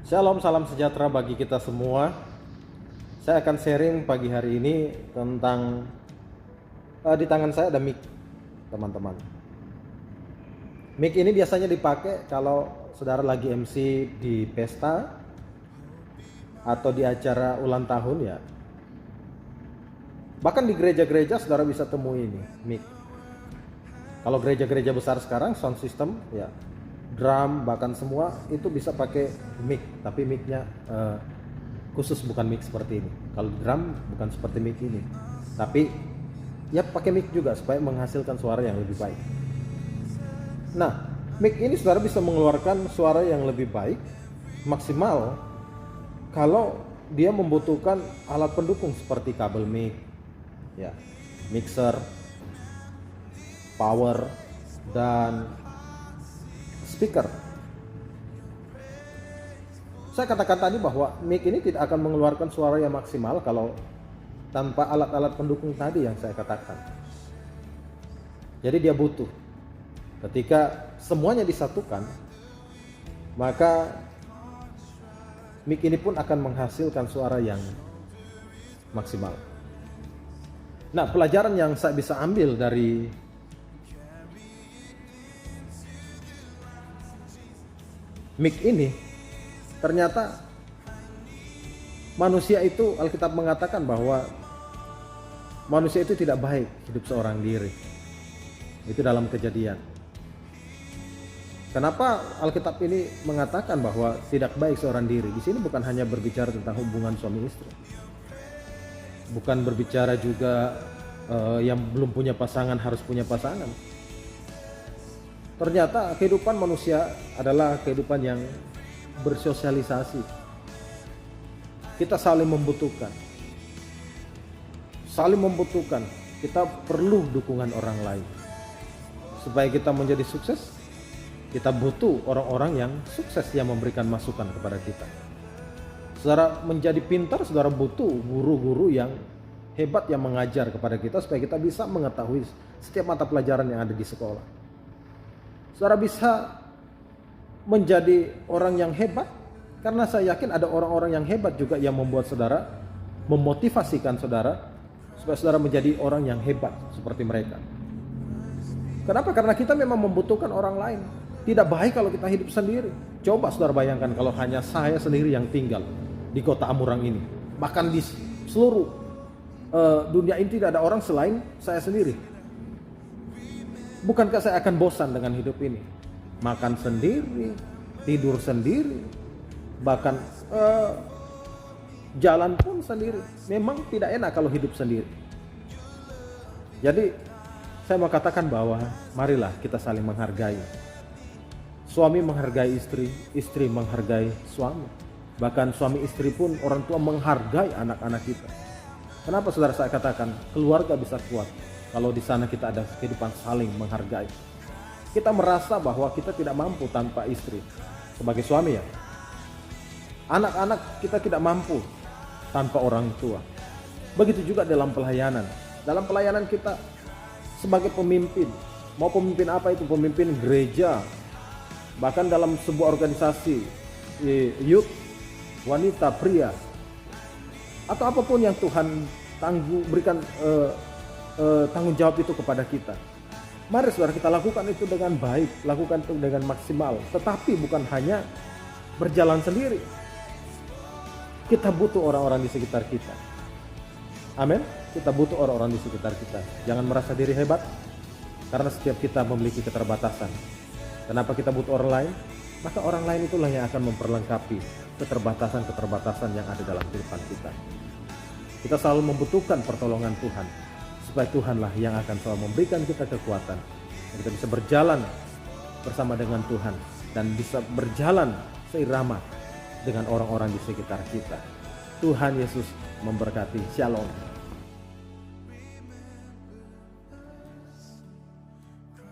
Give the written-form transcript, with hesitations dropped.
Shalom, salam sejahtera bagi kita semua. Saya akan sharing pagi hari ini tentang di tangan saya ada mic, teman-teman. Mic ini biasanya dipakai kalau saudara lagi MC di pesta atau di acara ulang tahun ya. Bahkan di gereja-gereja saudara bisa temui ini mic. Kalau gereja-gereja besar sekarang sound system ya, drum bahkan semua itu bisa pakai mic, tapi micnya khusus, bukan mic seperti ini. Kalau drum bukan seperti mic ini, tapi ya pakai mic juga supaya menghasilkan suara yang lebih baik. Nah, mic ini saudara bisa mengeluarkan suara yang lebih baik, maksimal kalau dia membutuhkan alat pendukung seperti kabel mic, ya, mixer, power, dan speaker. Saya katakan tadi bahwa mic ini tidak akan mengeluarkan suara yang maksimal kalau tanpa alat-alat pendukung tadi yang saya katakan. Jadi dia butuh. Ketika semuanya disatukan, maka mic ini pun akan menghasilkan suara yang maksimal. Nah, pelajaran yang saya bisa ambil dari mic ini, ternyata manusia itu, Alkitab mengatakan bahwa manusia itu tidak baik hidup seorang diri. Itu dalam Kejadian. Kenapa Alkitab ini mengatakan bahwa tidak baik seorang diri? Di sini bukan hanya berbicara tentang hubungan suami istri, bukan berbicara juga yang belum punya pasangan harus punya pasangan. Ternyata kehidupan manusia adalah kehidupan yang bersosialisasi. Kita saling membutuhkan. Saling membutuhkan. Kita perlu dukungan orang lain. Supaya kita menjadi sukses, kita butuh orang-orang yang sukses yang memberikan masukan kepada kita. Saudara menjadi pintar, saudara butuh guru-guru yang hebat yang mengajar kepada kita supaya kita bisa mengetahui setiap mata pelajaran yang ada di sekolah. Saudara bisa menjadi orang yang hebat karena saya yakin ada orang-orang yang hebat juga yang membuat saudara, memotivasikan saudara supaya saudara menjadi orang yang hebat seperti mereka. Kenapa? Karena kita memang membutuhkan orang lain. Tidak baik kalau kita hidup sendiri. Coba saudara bayangkan kalau hanya saya sendiri yang tinggal di kota Amurang ini. Bahkan di seluruh dunia ini tidak ada orang selain saya sendiri. Bukankah saya akan bosan dengan hidup ini? Makan sendiri, tidur sendiri, bahkan jalan pun sendiri. Memang tidak enak kalau hidup sendiri. Jadi saya mau katakan bahwa marilah kita saling menghargai. Suami menghargai istri, istri menghargai suami. Bahkan suami istri pun orang tua menghargai anak-anak kita. Kenapa saudara saya katakan keluarga bisa kuat? Kalau di sana kita ada kehidupan saling menghargai. Kita merasa bahwa kita tidak mampu tanpa istri sebagai suami ya. Anak-anak kita tidak mampu tanpa orang tua. Begitu juga dalam pelayanan. Dalam pelayanan kita sebagai pemimpin, mau pemimpin apa itu, pemimpin gereja, bahkan dalam sebuah organisasi youth, wanita, pria, atau apapun yang Tuhan berikan tanggung jawab itu kepada kita. Mari saudara kita lakukan itu dengan baik, lakukan itu dengan maksimal. Tetapi bukan hanya berjalan sendiri. Kita butuh orang-orang di sekitar kita. Amin. Kita butuh orang-orang di sekitar kita. Jangan merasa diri hebat, karena setiap kita memiliki keterbatasan. Kenapa kita butuh orang lain? Maka orang lain itulah yang akan memperlengkapi keterbatasan-keterbatasan yang ada dalam kehidupan kita. Kita selalu membutuhkan pertolongan Tuhan, supaya Tuhanlah yang akan selalu memberikan kita kekuatan. Kita bisa berjalan bersama dengan Tuhan dan bisa berjalan seirama dengan orang-orang di sekitar kita. Tuhan Yesus memberkati. Shalom.